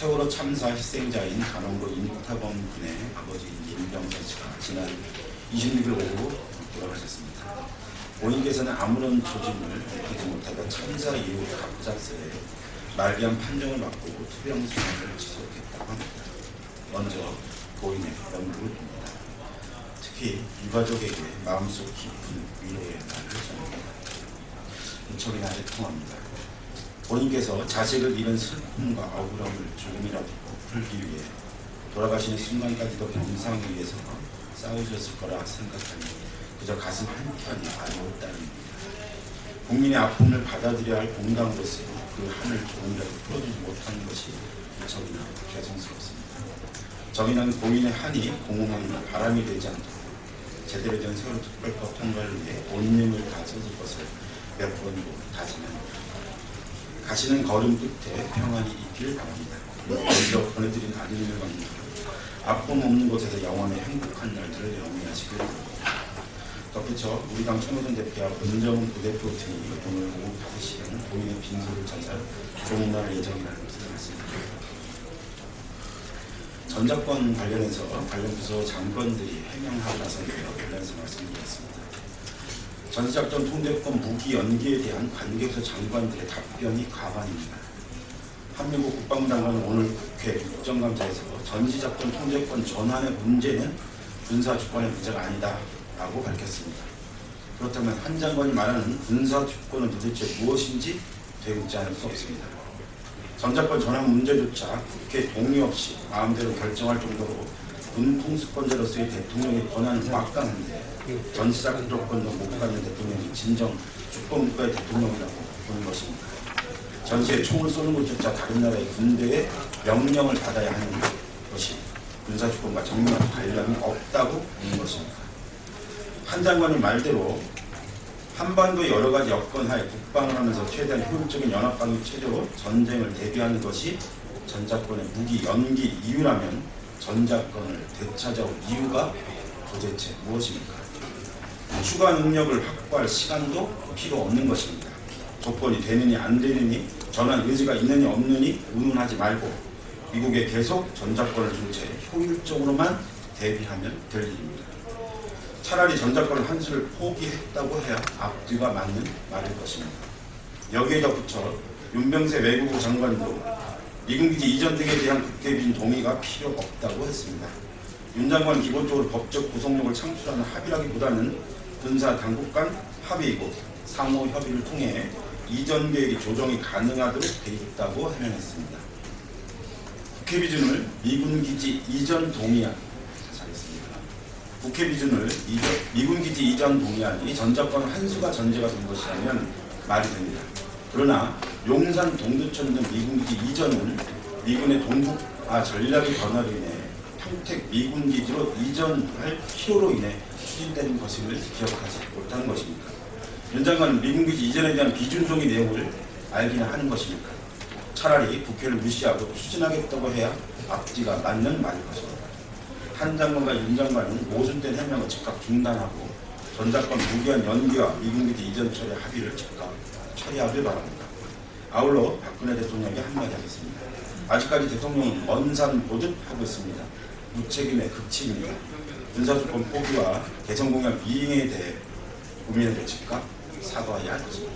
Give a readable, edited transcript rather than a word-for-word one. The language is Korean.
세월호 참사 희생자인 단원고 임타범 군의 아버지 임병선 씨가 지난 26일 오후 돌아가셨습니다. 본인께서는 아무런 조짐을 느끼지 못하다 참사 이후 갑작스레 말기암 판정을 받고 투병 생활을 지속했다고 합니다. 먼저 고인의 명복을 빕니다. 특히 유가족에게 마음속 깊은 위로의 말을 전합니다. 무척이 나를 통합니다. 본인께서 자식을 잃은 슬픔과 억울함을 조금이라도 풀기 위해 돌아가시는 순간까지도 병상을 위해서 싸우셨을 거라 생각하니 그저 가슴 한켠이 아리울 따름입니다. 국민의 아픔을 받아들여야 할 공당으로서 그 한을 조금이라도 풀어주지 못하는 것이 무척이나 죄송스럽습니다. 정의는 고인의 한이 공허함이나 바람이 되지 않도록 제대로 된 세월호 특별법 통과를 위해 온 힘을 다 쏟을 것을 몇 번이고 다짐합니다. 가시는 걸음 끝에 평안이 있길 바랍니다. 먼저 보내드린 아드님을 만나고 아픔 없는 곳에서 영원히 행복한 날들을 영위하시길 바랍니다. 덧붙여 우리 당 청소년 대표와 문정훈 부대표 등이 오늘 오후 5시에는 고인의 빈소를 찾아 조문할 예정이라는 것을 말씀드립니다. 전작권 관련해서 관련 부서 장관들이 해명하고 나서는데요. 관련해서 말씀드렸습니다. 전시작전 통제권 무기 연기에 대한 관계부서 장관들의 답변이 가관입니다. 한민국 국방부 장관은 오늘 국회 국정감사에서 전시작전 통제권 전환의 문제는 군사주권의 문제가 아니다 라고 밝혔습니다. 그렇다면 한 장관이 말하는 군사주권은 도대체 무엇인지 되묻지 않을 수 없습니다. 전작권 전환 문제조차 국회 동의 없이 마음대로 결정할 정도로 군 통수권자로서의 대통령의 권한은 막강한데 전시작전권도 못 갖는 대통령이 진정 주권국가의 대통령이라고 보는 것입니다. 전시에 총을 쏘는 것조차 다른 나라의 군대의 명령을 받아야 하는 것이 군사주권과 정면한 관련이 없다고 보는 것입니다. 한 장관의 말대로 한반도의 여러 가지 여건 하에 국방을 하면서 최대한 효율적인 연합방위 체제로 전쟁을 대비하는 것이 전작권의 무기 연기 이유라면 전작권을 되찾아올 이유가 도대체 무엇입니까? 추가 능력을 확보할 시간도 필요 없는 것입니다. 조건이 되느니 안 되느니 전환 의지가 있느니 없느니 의논하지 말고 미국에 계속 전작권을 준 채 효율적으로만 대비하면 될 일입니다. 차라리 전작권을 한수를 포기했다고 해야 앞뒤가 맞는 말일 것입니다. 여기에 덧붙여 윤병세 외교부 장관도 미군기지 이전 등에 대한 국회의진 동의가 필요 없다고 했습니다. 윤 장관은 기본적으로 법적 구속력을 창출하는 합의라기보다는 군사 당국 간 합의이고 상호 협의를 통해 이전 계획이 조정이 가능하도록 돼 있다고 해명했습니다. 국회 비준을 미군기지 이전 동의안 국회 비준을 미군기지 이전 동의안이 전작권 한수가 전제가 된 것이라면 말이 됩니다. 그러나 용산 동두천 등 미군기지 이전은 미군의 동북아 전략의 변화로 인해 평택 미군기지로 이전할 필요로 인해 추진된 것임을 기억하지 못하는 것입니까? 윤 장관은 미군기지 이전에 대한 비준송의 내용을 알기나 하는 것입니까? 차라리 국회를 무시하고 추진하겠다고 해야 앞뒤가 맞는 말일 것입니다. 한 장관과 윤 장관은 모순된 해명을 즉각 중단하고 전작권 무기한 연기와 미군기지 이전 처리 합의를 즉각 처리하길 바랍니다. 아울러 박근혜 대통령에게 한마디 하겠습니다. 아직까지 대통령은 먼 산 보듯 하고 있습니다. 무책임의 극치입니다. 군사주권 포기와 개성공약 미행에 대해 국민에게 즉각 사과해야 할 것입니다.